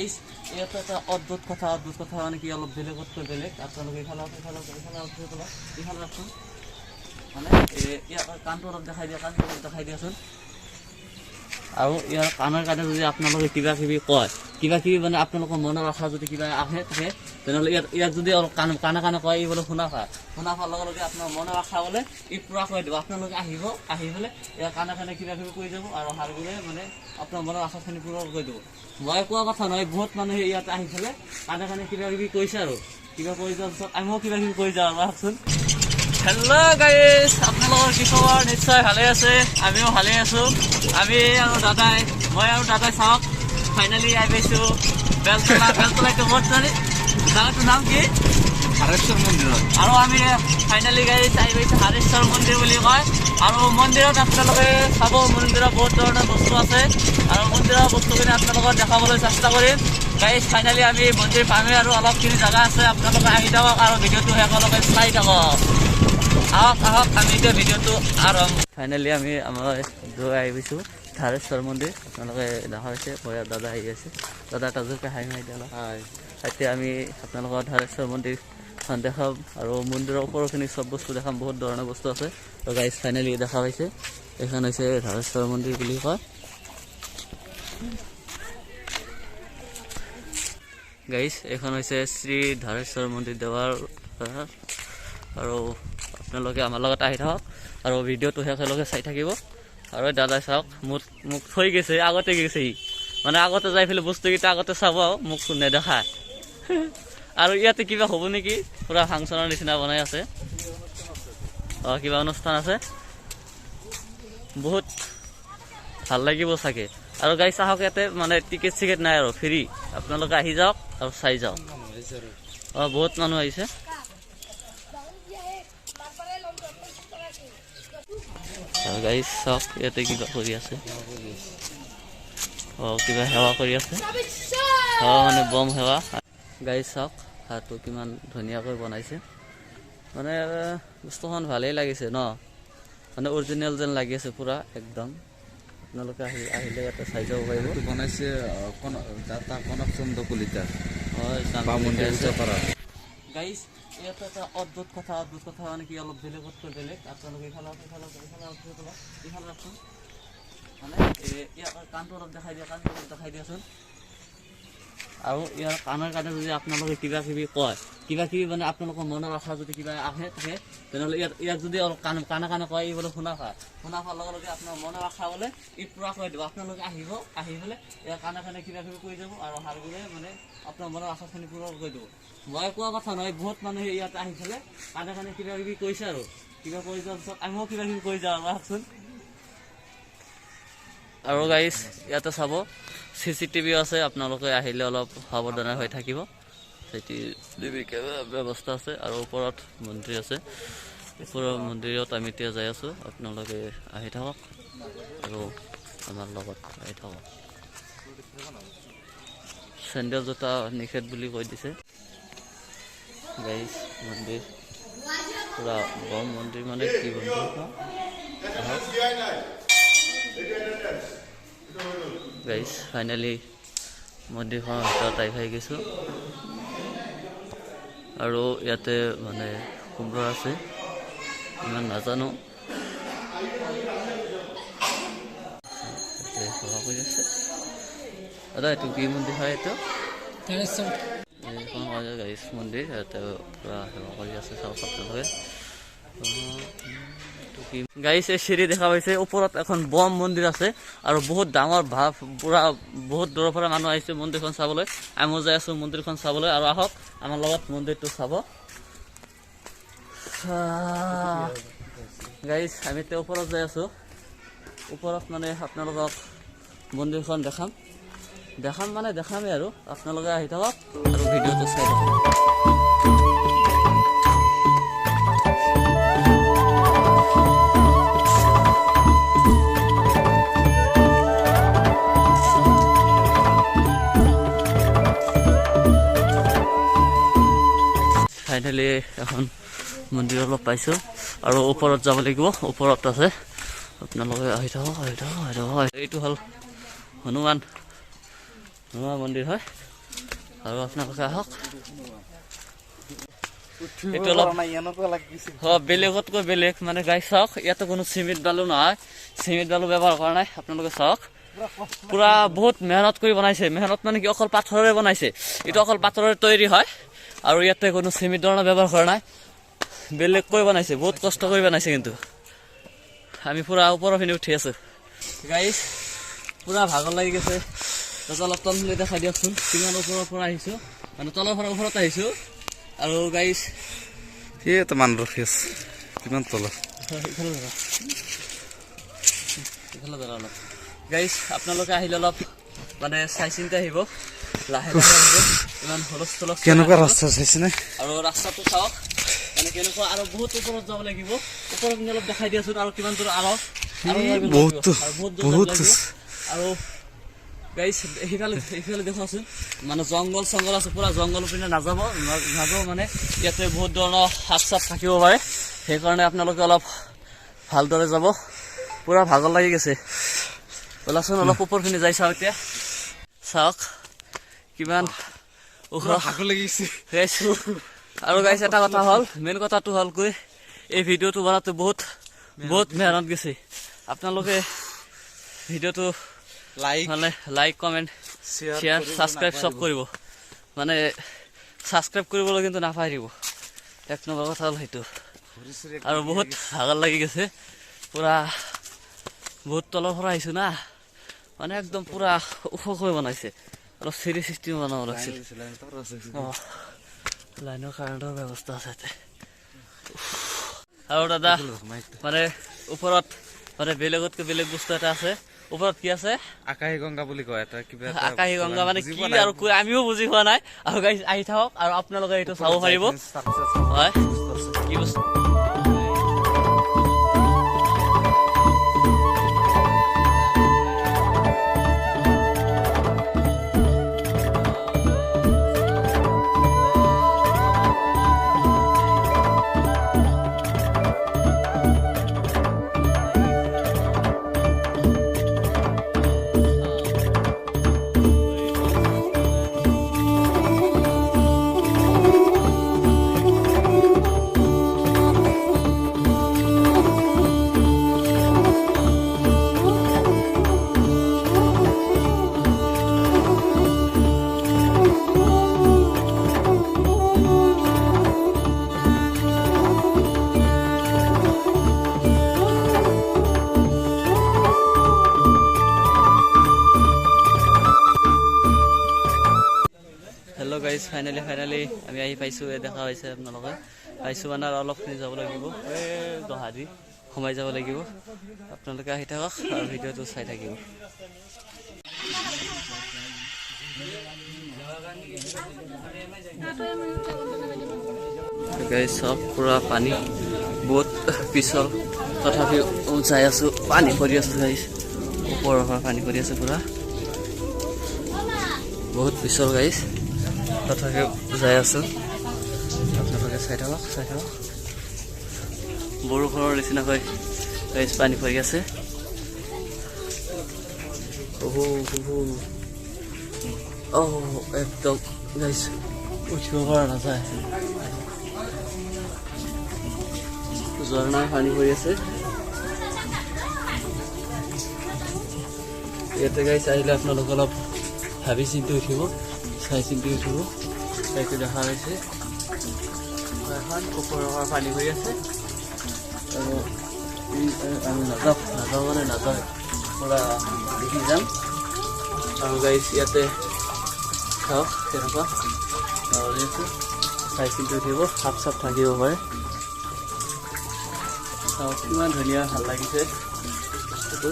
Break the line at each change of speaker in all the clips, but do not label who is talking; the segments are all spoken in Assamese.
গাইজ ইয়াত এটা অদ্ভুত কথা মানে কি অলপ বেলেগতকৈ বেলেগ আপোনালোকে এইফালে ৰাখোন মানে ইয়াৰ কাণটো অলপ দেখাই দিয়াচোন আৰু ইয়াৰ কাণৰ কাৰণে যদি আপোনালোকে কিবা কিবি কয় কিবা কিবি মানে আপোনালোকৰ মনৰ আশা যদি কিবা আহে থাকে তেনেহ'লে ইয়াত যদি অলপ কাণে কয় ই বোলে শুনা পোৱাৰ লগে লগে আপোনাৰ মনৰ আশা বোলে ই পূৰা কৰি দিব আপোনালোকে আহি পেলাই ইয়াৰ কাণে কিবা কিবি কৰি যাব আৰু হাৰগুলে মানে আপোনাৰ মনৰ আশাখিনি পূৰা কৰি দিব মই কোৱা কথা নহয় বহুত মানুহে ইয়াত আহি পেলাই কাণে কিবা কিবি কৈছে আৰু কিবা কৰি যোৱাৰ পিছত আমিও কিবা কিবি কৰি যাওঁ আহকচোন হেল্ল' গাইজ আপোনালোকৰ কি খবৰ নিশ্চয় ভালে আছে আমিও ভালে আছোঁ আমি আৰু দাদাই চাওক ফাইনেলি আহি পাইছোঁ বেলতলাটো ক'ত জানি জাগাটোৰ নাম কি হাৰেশ্বৰ মন্দিৰত আৰু আমি ফাইনেলি গাইজ আহি পাইছোঁ হাৰেশ্বৰ মন্দিৰ বুলি কয় আৰু মন্দিৰত আপোনালোকে চাব মন্দিৰত বহুত ধৰণৰ বস্তু আছে আৰু মন্দিৰৰ বস্তুখিনি আপোনালোকক দেখাবলৈ চেষ্টা কৰিম গাইজ ফাইনেলি আমি মন্দিৰ পামেই আৰু অলপখিনি জেগা আছে আপোনালোকে আহি থাকক আৰু ভিডিঅ'টো শেষলৈকে চাই থাকক আহক আমি এতিয়া ভিডিঅ'টো আৰম্ভ ফাইনেলি আমি আমাৰ আহি পাইছোঁ হাৰেশ্বৰ মন্দিৰ আপোনালোকে দেখা হৈছে দাদা আহি আছে দাদা তাজোকে হাই মাৰি দিয়ক এতিয়া আমি আপোনালোকৰ হাৰেশ্বৰ মন্দিৰখন দেখাম আৰু মন্দিৰৰ ওপৰখিনি চব বস্তু দেখাম বহুত ধৰণৰ বস্তু আছে তো গাইজ ফাইনেলি দেখা পাইছে এইখন হৈছে হাৰেশ্বৰ মন্দিৰ বুলি কয় গাইজ এইখন হৈছে শ্ৰী হাৰেশ্বৰ মন্দিৰ দেৱাৰ আৰু আপোনালোকে আমাৰ লগত আহি থাকক আৰু ভিডিঅ'টো শেষলৈকে চাই থাকিব আৰু দাদাই চাওক মোক থৈ গৈছে আগতে গৈছে মানে আগতে যাই পেলাই বস্তুকেইটা আগতে চাব মোক নেদেখা আৰু ইয়াতে কিবা হ'ব নেকি পুৰা ফাংচনৰ নিচিনা বনাই আছে কিবা অনুষ্ঠান আছে বহুত ভাল লাগিব চাগে আৰু গাইজ চাহক ইয়াতে মানে টিকেট চিকেট নাই আৰু ফ্ৰী আপোনালোকে আহি যাওক আৰু চাই যাওক বহুত মানুহ আহিছে গাইজ চাওক ইয়াতে কিবা কৰি আছে কিবা সেৱা কৰি আছে মানে বম সেৱা গাইজ চাওক হাতটো কিমান ধুনীয়াকৈ বনাইছে মানে বস্তুখন ভালেই লাগিছে ন মানে অৰিজিনেল যেন লাগি আছে পুৰা একদম আপোনালোকে আহিলে ইয়াতে চাই যাব পাৰিব বনাইছে কনক চন্দ্ৰ কলিতা হয় গাইজ ইয়াত এটা অদ্ভুত কথা মানে কি অলপ বেলেগতকৈ বেলেগ আপোনালোকে এইফালে ৰাখোন মানে ইয়াৰ কাণটো অলপ দেখাই দিয়াচোন আৰু ইয়াৰ কাণৰ কাৰণে যদি আপোনালোকে কিবা কিবি কয় কিবা কিবি মানে আপোনালোকৰ মনৰ আশা যদি কিবা আহে থাকে তেনেহ'লে ইয়াত যদি অলপ কাণে কয় ই বোলে শুনা পোৱাৰ লগে লগে আপোনাৰ মনৰ আশা বোলে ই পূৰা কৰি দিব আপোনালোকে আহি পেলাই ইয়াৰ কাণে কিবা কিবি কৰি যাব আৰু হাৰগুলে মানে আপোনাৰ মনৰ আশাখিনি পূৰা কৰি দিব মই কোৱা কথা নহয় বহুত মানুহে ইয়াত আহি পেলাই কাণে কিবা কিবি কৈছে আৰু কিবা কৰি যোৱাৰ পিছত আমিও কিবা কিবি কৰি যাওঁ আহকচোন আৰু গাইজ ইয়াতে চাব CCTV আছে আপোনালোকে আহিলে অলপ সাৱধানে হৈ থাকিব CCTV ব্যৱস্থা আছে আৰু ওপৰত মন্দিৰ আছে ওপৰৰ মন্দিৰত আমি এতিয়া যাই আছোঁ আপোনালোকে আহি থাকক আৰু আমাৰ লগত আহি থাকক চেণ্ডেল জোতা নিষেধ বুলি কৈ দিছে গাইজ মন্দিৰ পুৰা বম মন্দিৰ মানে কি মন্দিৰ গাইজ ফাইনেলি মন্দিৰখনৰ ভিতৰত আহি পাই গৈছোঁ আৰু ইয়াতে মানে কুম্ভ আছে ইমান নাজানো সেৱা কৰি আছে দাদা এইটো কি মন্দিৰ হয় এইটো এইখন হয় গাইজ মন্দিৰ ইয়াতে পুৰা সেৱা কৰি আছে চাওক আপোনালোকে গাইজ এই চিৰি দেখা পাইছে ওপৰত এখন বম মন্দিৰ আছে আৰু বহুত ডাঙৰ পুৰা বহুত দূৰৰ পৰা মানুহ আহিছে মন্দিৰখন চাবলৈ আমিও যাই আছোঁ মন্দিৰখন চাবলৈ আৰু আহক আমাৰ লগত মন্দিৰটো চাব গাইজ আমি এতিয়া ওপৰত যাই আছোঁ ওপৰত মানে আপোনালোকক মন্দিৰখন দেখামেই আৰু আপোনালোকে আহি থাকক আৰু ভিডিঅ'টো চাই থাকক ফাইনেলি এখন মন্দিৰ অলপ পাইছোঁ আৰু ওপৰত যাব লাগিব ওপৰত আছে আপোনালোকে আহি থাকক এইটো হ'ল হনুমান হনুমান মন্দিৰ হয় আৰু আপোনালোকে আহক এইটো অলপ বেলেগতকৈ বেলেগ মানে গাই চাওক ইয়াতে কোনো চিমেণ্ট বালু নহয় চিমেণ্ট বালু ব্যৱহাৰ কৰা নাই আপোনালোকে চাওক পুৰা বহুত মেহনত কৰি বনাইছে মেহনত মানে কি অকল পাথৰেৰে বনাইছে এইটো অকল পাথৰেৰে তৈয়াৰী হয় আৰু ইয়াতে কোনো চিমেণ্ট ধৰণৰ ব্যৱহাৰ কৰা নাই বেলেগকৈ বনাইছে বহুত কষ্ট কৰি বনাইছে কিন্তু আমি পুৰা ওপৰৰ পিনে উঠি আছো গাইছ পুৰা ভাগৰ লাগি গৈছে অলপ তললৈ দেখাই দিয়কচোন কিমান ওপৰৰ পৰা আহিছো মানে তলৰ পৰা ওপৰত আহিছো আৰু গাইছ
সেইটো মান ৰখি আছে কিমান তলত
অলপ গাইছ আপোনালোকে আহিলে অলপ মানে চাই চিন্তি আহিব লাহে লাহে আহিব ইমান হুলস্থুল
কেনেকুৱা ৰাস্তা চাইছেনে
আৰু ৰাস্তাটো চাওক মানে কেনেকুৱা আৰু বহুত ওপৰত যাব লাগিব ওপৰত অলপ দেখাই দিয়াচোন আৰু কিমান দূৰ আৰু
বহুত
আৰু গাইছ এইফালে দেখুৱাচোন মানে জংঘল চংঘল আছে পুৰা জংঘল পিনে নাযাব মানে ইয়াতে বহুত ধৰণৰ সাপ চাপ থাকিব পাৰে সেইকাৰণে আপোনালোকে অলপ ভালদৰে যাব পুৰা ভাগৰ লাগি গৈছে ব'লাচোন অলপ ওপৰ পিনে যাই চাওক এতিয়া চাওক কিমান ওখ
ভাগৰ লাগিছে
আৰু গাইছ এটা কথা হ'ল মেইন কথাটো হ'ল কৈ এই ভিডিঅ'টো বনাওঁতে বহুত মেহনত গৈছে আপোনালোকে ভিডিঅ'টো লাইক কমেণ্ট শ্বেয়াৰ ছাবস্ক্ৰাইব চব কৰিব মানে ছাবস্ক্ৰাইব কৰিবলৈ কিন্তু নাপাহৰিব এক নম্বৰ কথা হ'ল সেইটো আৰু বহুত ভাগৰ লাগি গৈছে পুৰা বহুত তলৰ পৰা আহিছোঁ না মানে একদম পুৰা ওখকৈ বনাইছে অলপ চিৰি চিষ্টেম বনাব লাগিছিল লাইনৰ কাৰেণ্টৰ ব্যৱস্থা আছে ইয়াতে আৰু দাদা মানে ওপৰত মানে বেলেগতকৈ বেলেগ বস্তু এটা আছে ওপৰত কি আছে
আকাশী গংগা বুলি কয় এটা কিবা
আকাশী গংগা মানে কি আৰু আমিও বুজি পোৱা নাই আৰু গাইছ আহি থাকক আৰু আপোনালোকে এইটো চাব পাৰিব হয় কি বস্তু হেল্ল' গাইজ ফাইনেলি আমি আহি পাইছোঁ দেখা হৈছে আপোনালোকে পাইছোঁ মানে আৰু অলপখিনি যাব লাগিব এই দহাদি সোমাই যাব লাগিব আপোনালোকে আহি থাকক আৰু ভিডিঅ'টো চাই থাকিব গাইজ চব পুৰা পানী বহুত পিছল তথাপিও যাই আছোঁ পানী পৰি আছোঁ গাইজ ওপৰৰ পৰা পানী পৰি আছে পুৰা বহুত পিছল গাইজ তথাপিও যাই আছোঁ আপোনালোকে চাই থাকক বৰষুণৰ নিচিনাকৈ গাইজ পানী পৰি আছে একদম গাইজ উঠিব পৰা নাযায় ঝৰ্ণাৰ পানী পৰি আছে ইয়াতে গাইজ আহিলে আপোনালোক অলপ ভাবি চিন্তি উঠিব চাই চিন্তি উঠিব চাইটো দেখা হৈছে এখন ওপৰৰ পৰা পানী পৰি আছে আৰু আমি নাযাওঁ মানে নাযাওঁ পুৰা দেখি যাম আৰু গাইজ ইয়াতে চাওক তেনেকুৱা আছে চাই চিন্তি উঠিব সাপ চাপ থাকিব পাৰে চাওক কিমান ধুনীয়া ভাল লাগিছে এইটো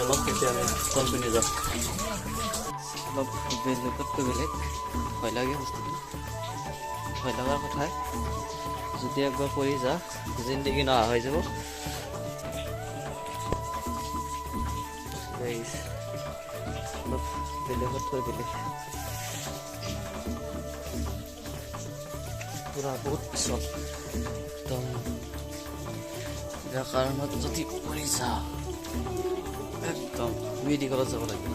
অলপ তেতিয়াহ'লে তল পিনে যাওঁ অলপ বেলেগতকৈ বেলেগ ভয় লাগে বস্তুটো ভয় লগাৰ কথাই যদি একবাৰ পৰি যা জিন্দগী নহা হৈ যাব অলপ বেলেগতকৈ বেলেগ পুৰা বহুত পিছত একদম যাৰ কাৰণত যদি পৰি যা একদম মেডিকেলত যাব লাগিব